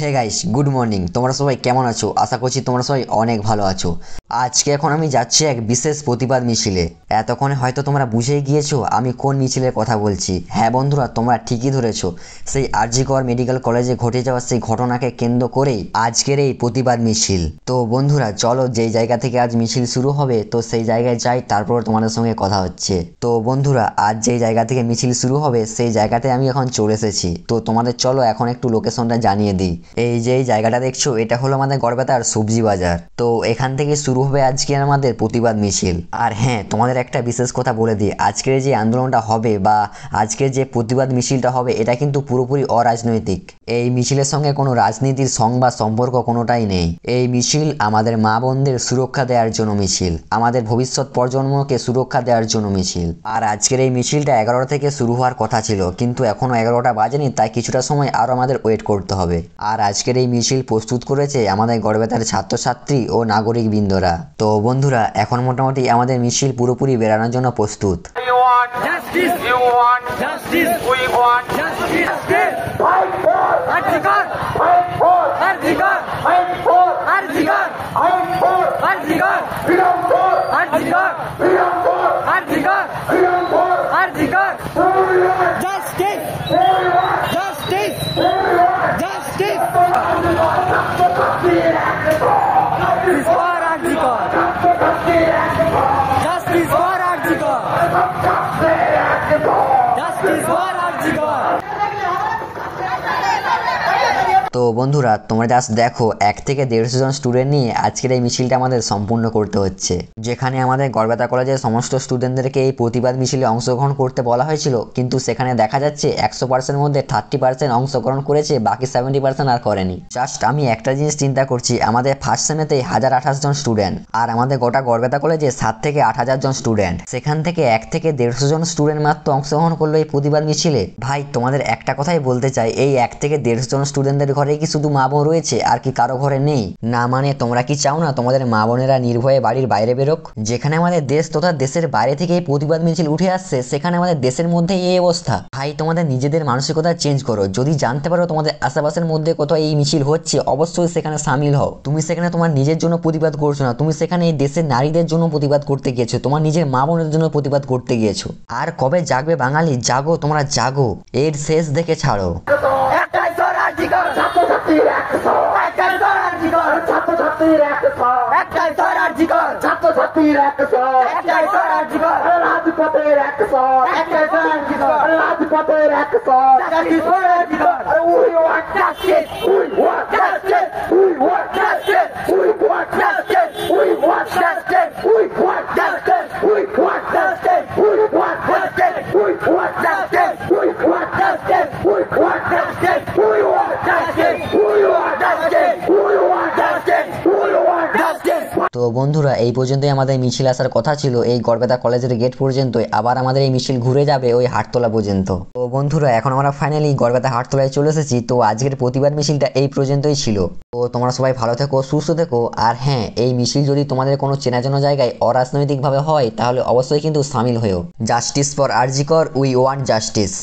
Hey guys, good morning. তোমরা সবাই কেমন আছো? আশা করছি তোমরা সবাই অনেক ভালো আছো। আজকে এখন আমি যাচ্ছি এক বিশেষ প্রতিবাদ মিছিলে। এতক্ষণে হয়তো তোমরা বুঝেই গিয়েছো আমি কোন মিছিলের কথা বলছি। হ্যাঁ বন্ধুরা, তোমরা ঠিকই ধরেছো। সেই আরজি কর মেডিকেল কলেজে ঘটে যাওয়া সেই ঘটনাকে কেন্দ্র করেই আজকের এই প্রতিবাদ মিছিল। তো বন্ধুরা চলো, যেই জায়গা থেকে আজ মিছিল শুরু হবে তো সেই জায়গায় যাই, তারপর তোমাদের সঙ্গে কথা হচ্ছে। তো বন্ধুরা, আজ যেই জায়গা থেকে মিছিল শুরু হবে সেই জায়গাতে আমি এখন চলে এসেছি। তো তোমাদের চলো এখন একটু লোকেশনটা জানিয়ে দিই। এই যে জায়গাটা দেখছো, এটা হলো আমাদের গড়বেতার সবজি বাজার। তো এখান থেকে শুরু হবে আজকে আমাদের প্রতিবাদ মিছিল। আর হ্যাঁ, তোমাদের একটা বিশেষ কথা বলে দিই, আজকের যে আন্দোলনটা হবে বা আজকের যে প্রতিবাদ মিছিলটা হবে এটা কিন্তু পুরোপুরি অরাজনৈতিক। এই মিছিলের সঙ্গে কোনো রাজনীতির সং বা সম্পর্ক কোনোটাই নেই। এই মিছিল আমাদের মা বোনদের সুরক্ষা দেওয়ার জন্য মিছিল, আমাদের ভবিষ্যৎ প্রজন্মকে সুরক্ষা দেওয়ার জন্য মিছিল। আর আজকের এই মিছিলটা 11টা থেকে শুরু হওয়ার কথা ছিল, কিন্তু এখনো 11টা বাজেনি, তাই কিছুটা সময় আরও আমাদের ওয়েট করতে হবে। আর আজকের এই মিছিল প্রস্তুত করেছে আমাদের গড়বেতার ছাত্রছাত্রী ও নাগরিক বৃন্দরা। তো বন্ধুরা, এখন মোটামুটি আমাদের মিছিল পুরোপুরি বেরানোর জন্য প্রস্তুত। তো বন্ধুরা, তোমরা জাস্ট দেখো, 1 থেকে 150 জন স্টুডেন্ট নিয়ে আজকের এই মিছিলটা আমাদের সম্পূর্ণ করতে হচ্ছে। যেখানে আমাদের গড়বেতা কলেজের সমস্ত স্টুডেন্টদেরকে এই প্রতিবাদ মিছিলে অংশগ্রহণ করতে বলা হয়েছিল, কিন্তু সেখানে দেখা যাচ্ছে 100% মধ্যে 30% অংশগ্রহণ করেছে, বাকি 70% আর করেনি। জাস্ট আমি একটা জিনিস চিন্তা করছি, আমাদের ফার্স্ট সেমেতেই 1028 জন স্টুডেন্ট, আর আমাদের গোটা গড়বেতা কলেজে 7 থেকে 8000 জন স্টুডেন্ট, সেখান থেকে 1 থেকে 150 জন স্টুডেন্ট মাত্র অংশগ্রহণ করলো এই প্রতিবাদ মিছিলে। ভাই, তোমাদের একটা কথাই বলতে চাই, এই 1 থেকে 150 জন স্টুডেন্টদের ঘরে কি শুধু মা বোন রয়েছে আর কি কারো ঘরে নেই? না মানে তোমরা কি চাও না তোমাদের মা বোনেরা নির্ভয়ে বাড়ির বাইরে বেরোক? যেখানে আমাদের দেশ তথা দেশের বাইরে থেকে এই প্রতিবাদ মিছিল উঠে আসছে, সেখানে আমাদের দেশের মধ্যে এই অবস্থা। ভাই, তোমাদের নিজেদের মানসিকতা চেঞ্জ করো। যদি জানতে পারো তোমাদের আশেপাশের মধ্যে কোথাও এই মিছিল হচ্ছে, অবশ্যই সেখানে সামিল হও। তুমি সেখানে তোমার নিজের জন্য প্রতিবাদ করছো না, তুমি সেখানে এই দেশের নারীদের জন্য প্রতিবাদ করতে গিয়েছো, তোমার নিজের মা বোনের জন্য প্রতিবাদ করতে গিয়েছো। আর কবে জাগবে বাঙালি? জাগো, তোমরা জাগো, এর শেষ দেখে ছাড়ো। তো বন্ধুরা, এই পর্যন্তই আমাদের মিছিল আসার কথা ছিল, এই গড়বেতা কলেজের গেট পর্যন্তই। আবার আমাদের এই মিছিল ঘুরে যাবে ওই হাটতলা পর্যন্ত। তো বন্ধুরা, এখন আমরা ফাইনালি গড়বেতা হাটতলায় চলে এসেছি। তো আজকের প্রতিবাদ মিছিলটা এই পর্যন্তই ছিল। তো তোমরা সবাই ভালো থেকো, সুস্থ থেকো। আর হ্যাঁ, এই মিছিল যদি তোমাদের কোনো চেনাজানা জায়গায় অরাজনৈতিকভাবে হয় তাহলে অবশ্যই কিন্তু সামিল হয়েও। জাস্টিস ফর আরজি কর, উই ওয়ান্ট জাস্টিস।